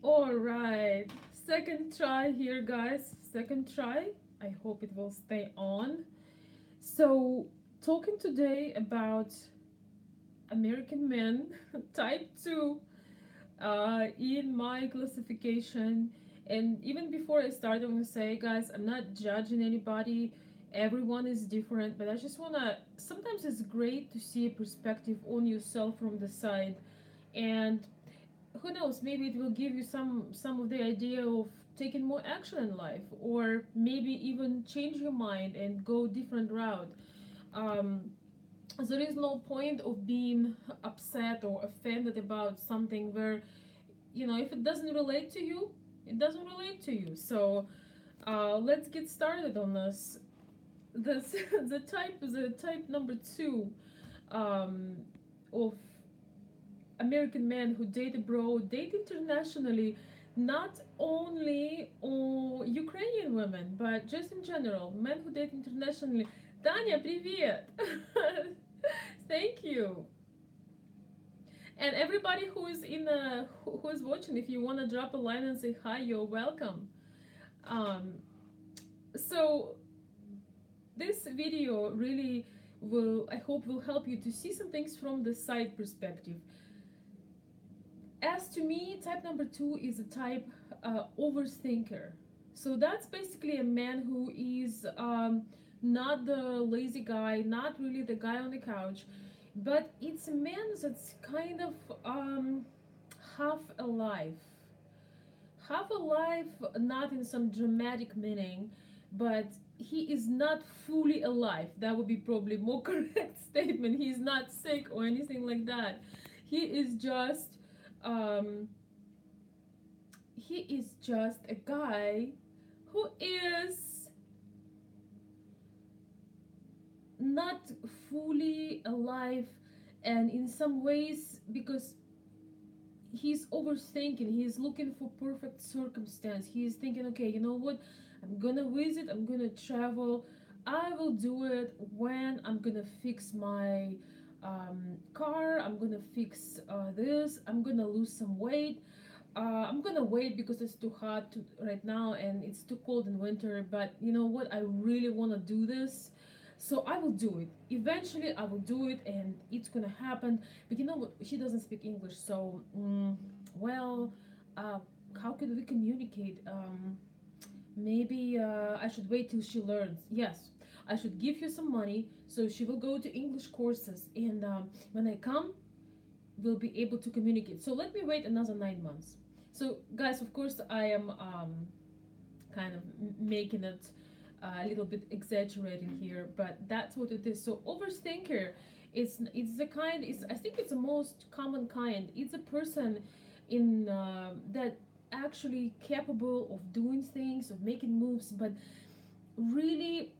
All right, second try here, guys. Second try. I hope it will stay on. So, talking today about American men, type 2, in my classification. And even before I start, I want to say, guys, I'm not judging anybody. Everyone is different, but I just want to. Sometimes it's great to see a perspective on yourself from the side. And who knows, maybe it will give you some of the idea of taking more action in life, or maybe even change your mind and go different route. um, there is no point of being upset or offended about something where, if it doesn't relate to you, it doesn't relate to you. So let's get started on this. This the type number two, um, of American men who date abroad, date internationally, not only Ukrainian women, but just in general, men who date internationally. Tanya, привет! Thank you. And everybody who is who is watching, if you want to drop a line and say hi, you're welcome. Um, so this video really will, I hope, will help you to see some things from the side perspective. As to me, type number two is a type overthinker. So that's basically a man who is not the lazy guy, not really the guy on the couch, but it's a man that's kind of half alive. Half alive, not in some dramatic meaning, but he is not fully alive. That would be probably more correct statement. He's not sick or anything like that. He is just um, he is just a guy who is not fully alive, and in some ways, because he's overthinking, he's looking for perfect circumstance. He's thinking, okay, you know what, I'm gonna visit, I'm gonna travel, I will do it when I'm gonna fix my car, I'm gonna fix this, I'm gonna lose some weight. I'm gonna wait because it's too hot right now and it's too cold in winter. But you know what? I really want to do this, so I will do it. Eventually, I will do it, and it's gonna happen. But you know what? She doesn't speak English, so well, uh, how could we communicate? Maybe I should wait till she learns. Yes, I should give you some money so she will go to English courses, and when I come, will be able to communicate. So let me wait another 9 months. So, guys, of course, I am kind of making it a little bit exaggerating here, but that's what it is. So, overthinker, it's the kind. It's, I think it's the most common kind. It's a person in that actually capable of doing things, of making moves, but really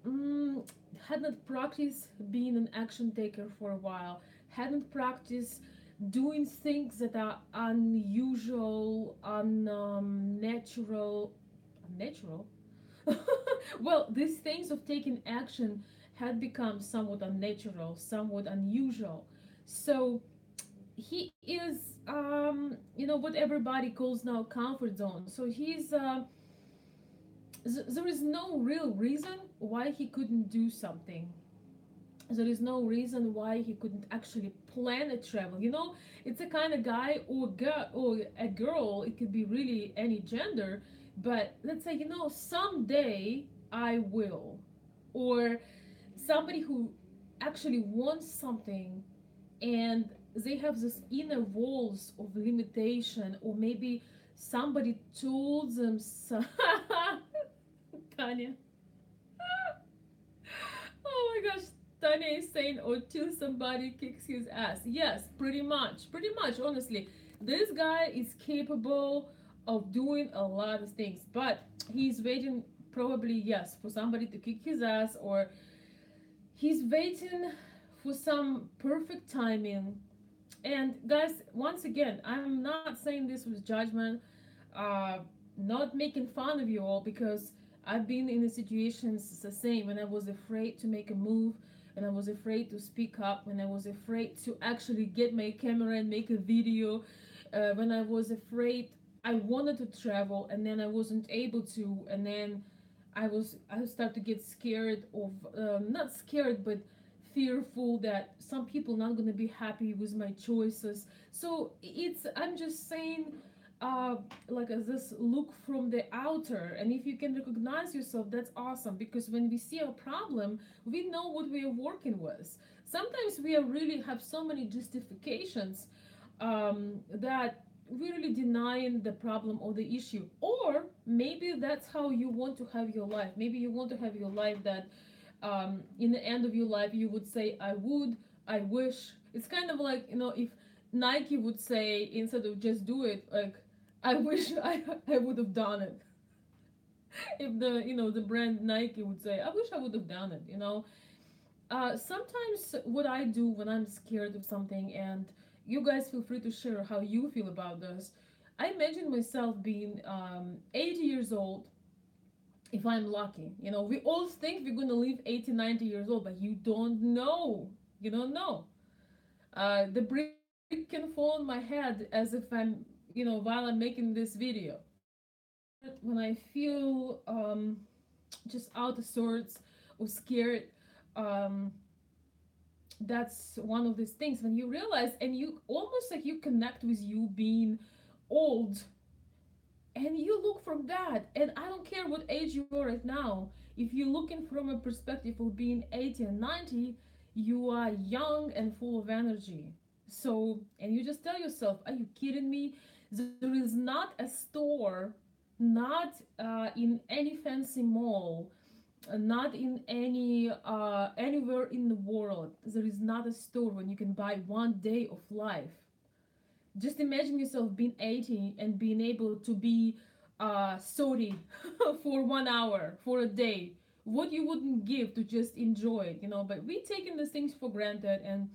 hadn't practiced being an action taker for a while, hadn't practiced doing things that are unusual, unnatural, unnatural. Well, these things of taking action had become somewhat unnatural, somewhat unusual. So he is, what everybody calls now comfort zone. So he's there is no real reason why he couldn't do something. There is no reason why he couldn't actually plan a travel. It's a kind of guy or girl, or a girl, it could be really any gender, but let's say, someday I will. Or somebody who actually wants something, and they have this inner walls of limitation, or maybe somebody told them so. Tanya. Oh my gosh, Tanya is saying, or till somebody kicks his ass. Yes, pretty much, honestly. This guy is capable of doing a lot of things, but he's waiting, probably, yes, for somebody to kick his ass, or he's waiting for some perfect timing. And guys, once again, I'm not saying this with judgment, uh, not making fun of you all, because I've been in the situations the same, when I was afraid to make a move, and I was afraid to speak up, when I was afraid to actually get my camera and make a video, when I was afraid. I wanted to travel and then I wasn't able to, and then I started to get scared of, not scared but fearful that some people not going to be happy with my choices. So it's, I'm just saying, uh like, as this look from the outer, and if you can recognize yourself, that's awesome, because when we see a problem, we know what we are working with. Sometimes we are really have so many justifications, that we really denying the problem or the issue. Or maybe that's how you want to have your life. Maybe you want to have your life that, in the end of your life you would say, I would, I wish. It's kind of like, if Nike would say, instead of just do it, like, I wish I would have done it. If the brand Nike would say, I wish I would have done it. Sometimes what I do when I'm scared of something, and you guys feel free to share how you feel about this. I imagine myself being 80 years old, if I'm lucky. We all think we're gonna live 80, 90 years old, but you don't know. You don't know. The brick can fall on my head as if while I'm making this video. When I feel just out of sorts or scared, um, that's one of these things when you realize, and you almost like you connect with you being old, and you look from that. And I don't care what age you are right now, if you're looking from a perspective of being 80 and 90, you are young and full of energy. So, and you just tell yourself, are you kidding me? There is not a store, not in any fancy mall, not in anywhere in the world, there is not a store when you can buy one day of life. Just imagine yourself being 80 and being able to be sorry for 1 hour for a day. What you wouldn't give to just enjoy it. But we taking these things for granted, and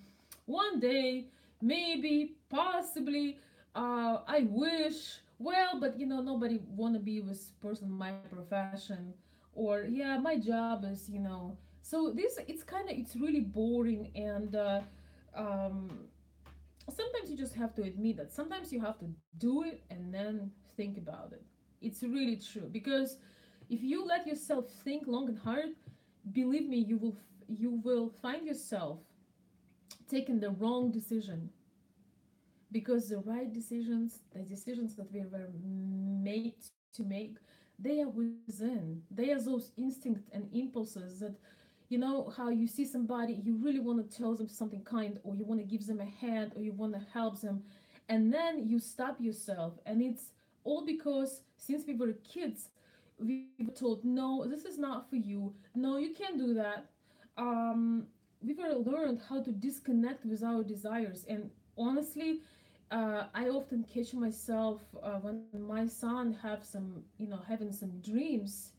one day, maybe, possibly, I wish. Well, but nobody wanna be with person my profession, or yeah, my job is. So this, it's really boring, and sometimes you just have to admit that sometimes you have to do it and then think about it. It's really true, because if you let yourself think long and hard, believe me, you will find yourself taking the wrong decision, because the right decisions, the decisions that we were made to make, they are within. They are those instincts and impulses that, how you see somebody, you really want to tell them something kind, or you want to give them a hand, or you want to help them, and then you stop yourself. And it's all because since we were kids, we were told, no, this is not for you, no, you can't do that. We were learned how to disconnect with our desires. And honestly, I often catch myself when my son have some, having some dreams.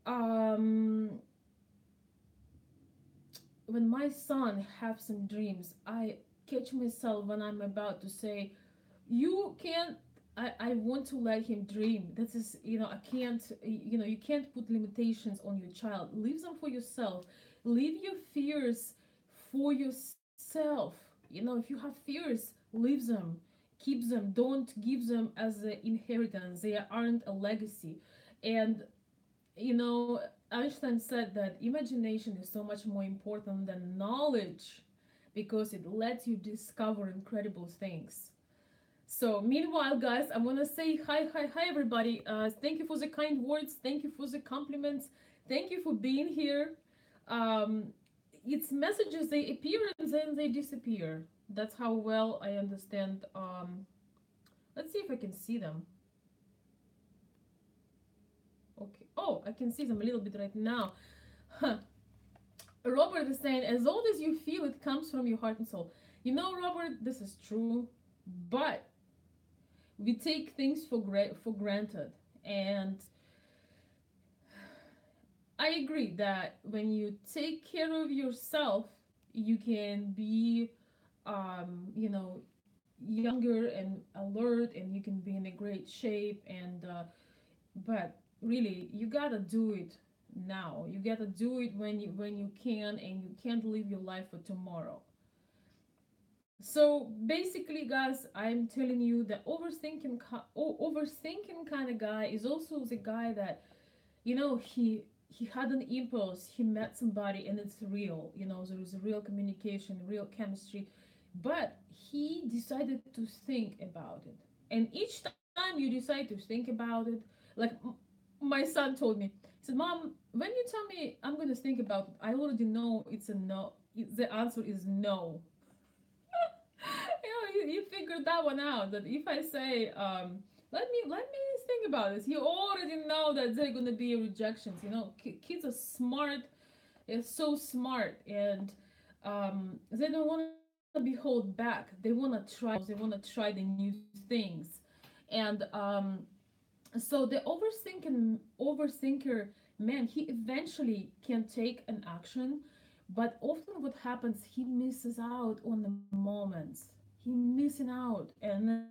Um, when my son have some dreams, I catch myself when I'm about to say, you can't. I want to let him dream. This is, I can't, you can't put limitations on your child. Leave them for yourself. Leave your fears for yourself. If you have fears, leave them. Keep them. Don't give them as an inheritance. They aren't a legacy. And Einstein said that imagination is so much more important than knowledge, because it lets you discover incredible things. So, meanwhile, guys, I want to say hi, hi, hi, everybody. Thank you for the kind words. Thank you for the compliments. Thank you for being here. Um, it's messages, they appear and then they disappear. That's how well I understand. Let's see if I can see them. Okay. Oh, I can see them a little bit right now. Huh. Robert is saying, as old as you feel, it comes from your heart and soul. Robert, this is true, but we take things for granted. And I agree that when you take care of yourself, you can be, younger and alert, and you can be in a great shape. And but really, you gotta do it now. You gotta do it when you can, and you can't live your life for tomorrow. So basically, guys, I'm telling you the overthinking kind of guy is also the guy that, he had an impulse, he met somebody and it's real, there is a real communication, real chemistry, but he decided to think about it. And each time you decide to think about it, like my son told me, he said, Mom, when you tell me I'm going to think about it, I already know it's a no. The answer is no. You figured that one out. That if I say, let me think about this, you already know that there are gonna be rejections. Kids are smart. They're so smart, and they don't want to be held back. They want to try things. They want to try the new things, and so the overthinker man, he eventually can take an action, but often what happens, he misses out on the moments. He missing out, and then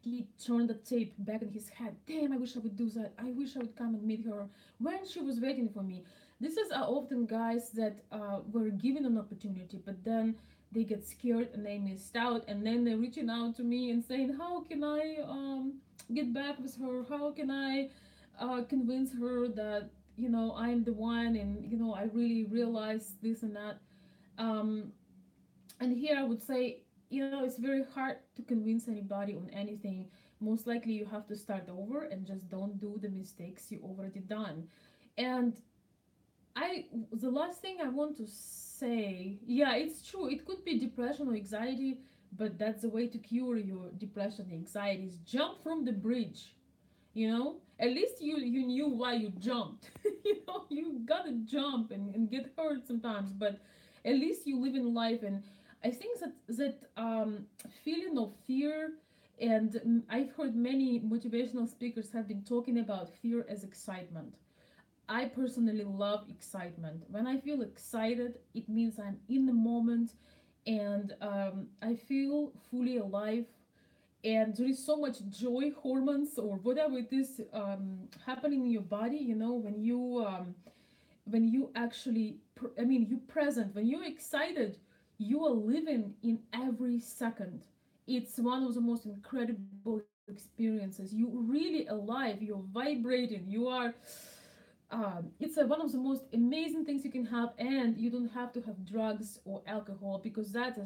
he turned the tape back in his head. Damn, I wish I would do that. I wish I would come and meet her when she was waiting for me. This is often guys that were given an opportunity, but then they get scared and they missed out, and then they're reaching out to me and saying, "How can I get back with her? How can I convince her that I'm the one, and I really realize this and that." Um, and here I would say, it's very hard to convince anybody on anything. Most likely you have to start over and just don't do the mistakes you already done. And the last thing I want to say, yeah, it's true, it could be depression or anxiety, but that's the way to cure your depression and anxiety is jump from the bridge. At least you knew why you jumped. You gotta jump and get hurt sometimes, but at least you live in life. And I think that feeling of fear, and I've heard many motivational speakers have been talking about fear as excitement. I personally love excitement. When I feel excited, it means I'm in the moment, and I feel fully alive, and there is so much joy hormones or whatever it is happening in your body, when you actually you present, when you're excited, you are living in every second. It's one of the most incredible experiences. You really alive, you're vibrating, you are it's one of the most amazing things you can have, and you don't have to have drugs or alcohol, because that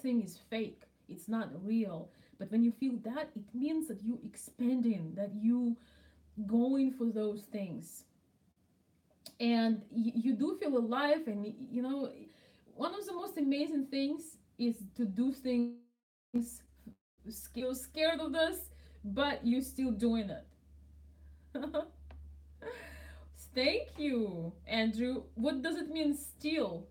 thing is fake, it's not real. But when you feel that, it means that you expanding, that you going for those things, and you do feel alive. And one of the most amazing things is to do things, you're scared of this, but you're still doing it. Thank you, Andrew. What does it mean, still?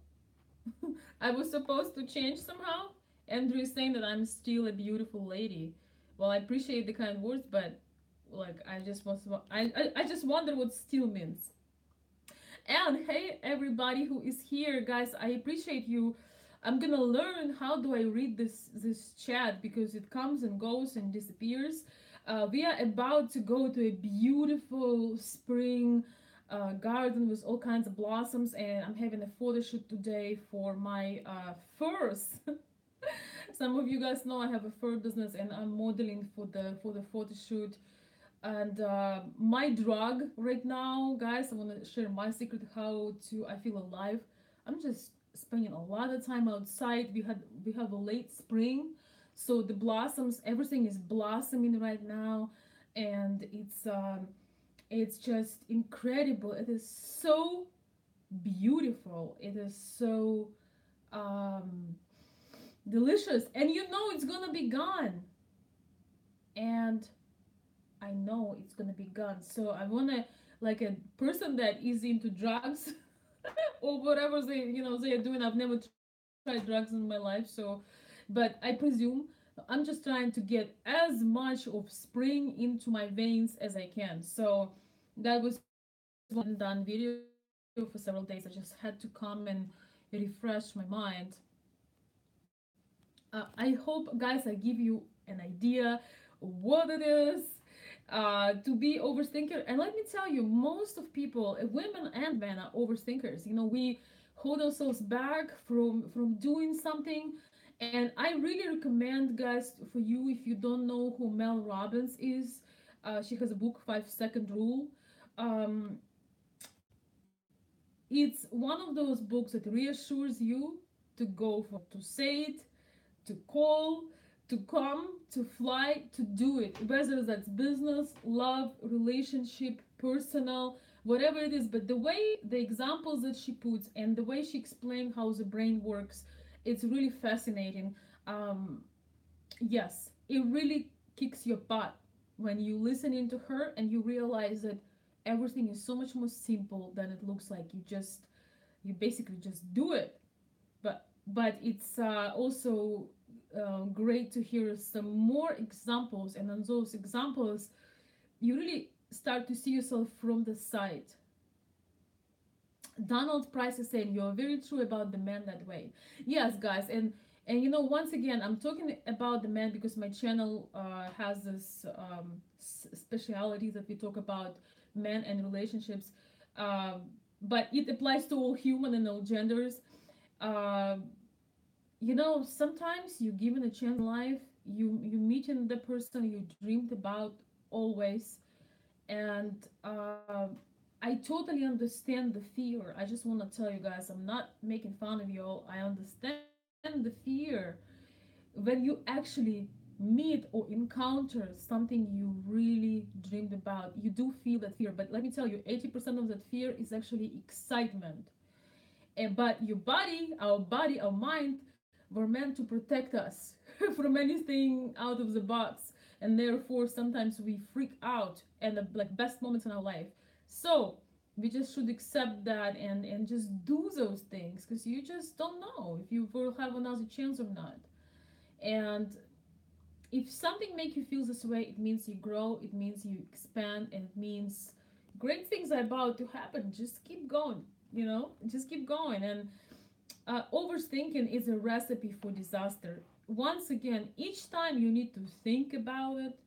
I was supposed to change somehow. Andrew is saying that I'm still a beautiful lady. Well, I appreciate the kind words, but like I just wonder what still means. And hey, everybody who is here, guys, I appreciate you. I'm gonna learn how do I read this chat, because it comes and goes and disappears. We are about to go to a beautiful spring garden with all kinds of blossoms, and I'm having a photo shoot today for my furs. Some of you guys know I have a fur business, and I'm modeling for the photo shoot. And my drug right now, guys, I want to share my secret how to I feel alive. I'm just spending a lot of time outside. We have a late spring, so the blossoms, everything is blossoming right now, and it's just incredible. It is so beautiful. It is so um, delicious, and it's gonna be gone. And I know it's gonna be gone. So I wanna, like a person that is into drugs or whatever they are doing. I've never tried drugs in my life, but I presume I'm just trying to get as much of spring into my veins as I can. So that was one done video for several days. I just had to come and refresh my mind. I hope, guys, I give you an idea what it is to be overthinker. And let me tell you, most of people, women and men, are overthinkers. We hold ourselves back from doing something. And I really recommend, guys, for you, if you don't know who Mel Robbins is, she has a book, 5 Second Rule. um, it's one of those books that reassures you to go for to say it, to call, to come, to fly, to do it, whether that's business, love, relationship, personal, whatever it is. But the way, the examples that she puts and the way she explains how the brain works, it's really fascinating. Um, yes, it really kicks your butt when you listen into her and you realize that everything is so much more simple than it looks like. You basically just do it. But it's also great to hear some more examples, and on those examples you really start to see yourself from the side. Donald Price is saying you're very true about the man that way. Yes, guys, and once again, I'm talking about the man because my channel has this speciality that we talk about men and relationships, um, but it applies to all human and all genders. Um Sometimes you given a chance in life, you meet in the person you dreamed about always. And I totally understand the fear. I just want to tell you guys, I'm not making fun of you all. I understand the fear when you actually meet or encounter something you really dreamed about. You do feel that fear, but let me tell you, 80% of that fear is actually excitement. But your body, our mind were meant to protect us from anything out of the box, and therefore sometimes we freak out and the like best moments in our life. So we just should accept that and just do those things, because you just don't know if you will have another chance or not. And if something makes you feel this way, it means you grow, it means you expand, and it means great things are about to happen. Just keep going, just keep going. And overthinking is a recipe for disaster. Once again, each time you need to think about it,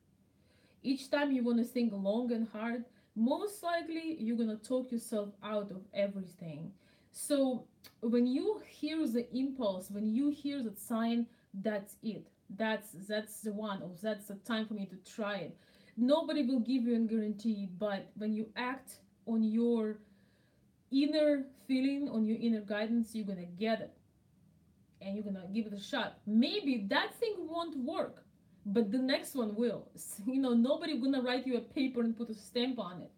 each time you want to think long and hard, most likely you're going to talk yourself out of everything. So when you hear the impulse, when you hear that sign, that's it. That's the one, or that's the time for me to try it. Nobody will give you a guarantee, but when you act on your inner feeling, on your inner guidance, you're gonna get it, and you're gonna give it a shot. Maybe that thing won't work, but the next one will. Nobody gonna write you a paper and put a stamp on it.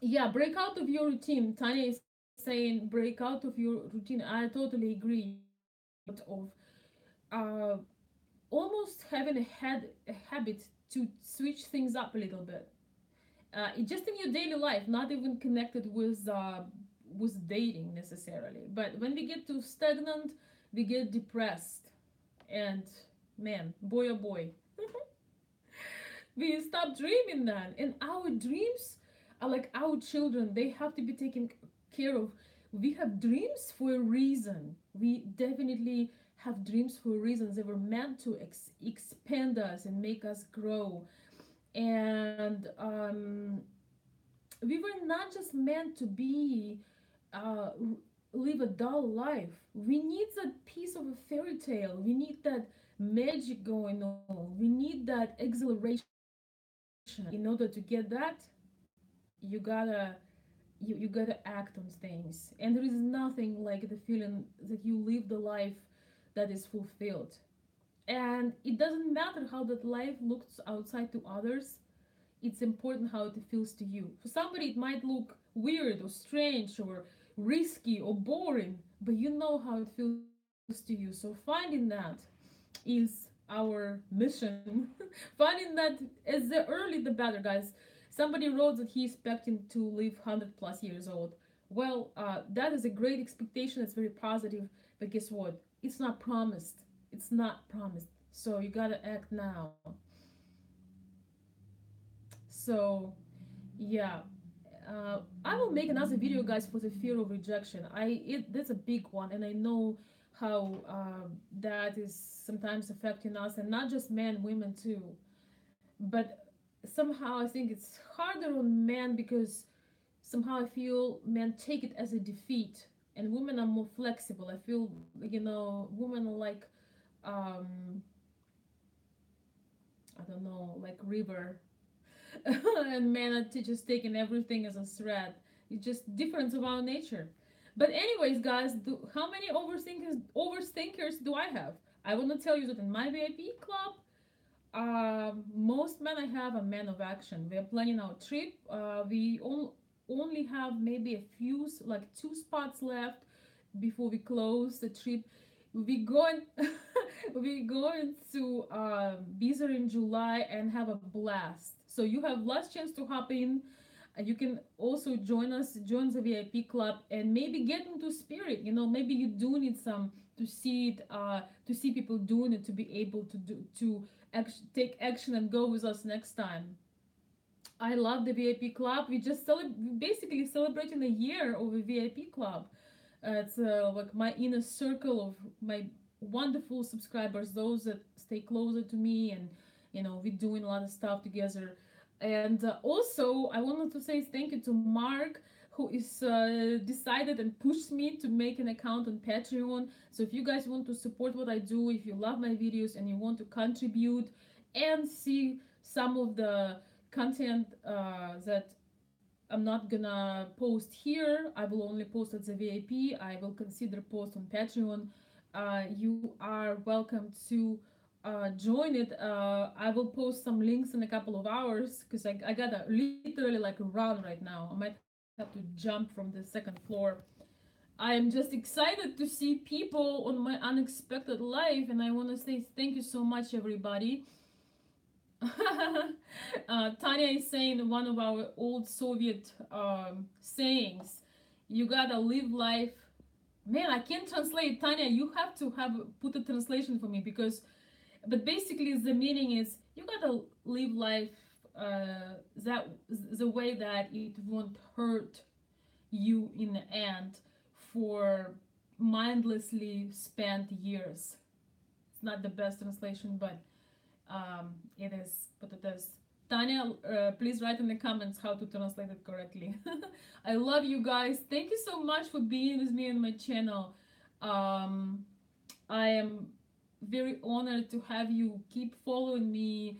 Yeah, break out of your routine. Tanya is saying break out of your routine. I totally agree. You need to break out of uh, almost having a habit to switch things up a little bit. Just in your daily life, not even connected with dating necessarily. But when we get too stagnant, we get depressed, and man, boy oh boy, we stop dreaming then. And our dreams are like our children; they have to be taken care of. We have dreams for a reason. We definitely have dreams for reasons. They were meant to expand us and make us grow. And we were not just meant to be uh, live a dull life. We need that piece of a fairy tale. We need that magic going on. We need that exhilaration. In order to get that, you gotta you gotta act on things. And there is nothing like the feeling that you live the life that is fulfilled. And it doesn't matter how that life looks outside to others, it's important how it feels to you. For somebody, it might look weird or strange or risky or boring, but you know how it feels to you. So finding that is our mission. Finding that as the early the better, guys. Somebody wrote that he's expecting to live 100 plus years old. Well, that is a great expectation. It's very positive, but guess what? It's not promised. It's not promised. So you gotta act now. So yeah, I will make another video, guys, for the fear of rejection. That's a big one, and I know how that is sometimes affecting us, and not just men, women too. But somehow I think it's harder on men because somehow I feel men take it as a defeat, and women are more flexible. I feel, women are like, um, I don't know, like river, and men are just taking everything as a threat. It's just difference of our nature. But anyways, guys, how many overthinkers do I have? I want to tell you that in my VIP club, most men I have are men of action. We are planning our trip. Only have maybe a few, like two spots left before we close the trip. We going, we going to Bizer in July and have a blast. So you have last chance to hop in. You can also join the VIP club, and maybe get into spirit. Maybe you do need some to see it, to see people doing it, to be able to take action and go with us next time. I love the VIP club. We just basically celebrating a year of a VIP club. It's like my inner circle of my wonderful subscribers, those that stay closer to me, and we're doing a lot of stuff together. And also, I wanted to say thank you to Mark, who is decided and pushed me to make an account on Patreon. So if you guys want to support what I do, if you love my videos and you want to contribute and see some of the content that I'm not gonna post here, I will only post at the VIP. I will consider post on Patreon. You are welcome to join it. I will post some links in a couple of hours because I gotta literally like run right now. I might have to jump from the second floor. I am just excited to see people on my unexpected life, and I want to say thank you so much, everybody. Tanya is saying one of our old Soviet sayings: "You gotta live life." Man, I can't translate. Tanya, you have to have put a translation for me, because, but basically the meaning is you gotta live life that the way that it won't hurt you in the end for mindlessly spent years. It's not the best translation, but it is what it is. Tanya, please write in the comments how to translate it correctly. I love you guys. Thank you so much for being with me on my channel. Um, I am very honored to have you keep following me,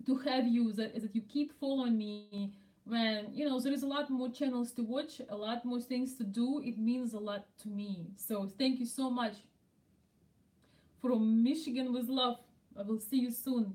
to have you that you keep following me when there is a lot more channels to watch, a lot more things to do. It means a lot to me. So thank you so much. From Michigan with love. I will see you soon.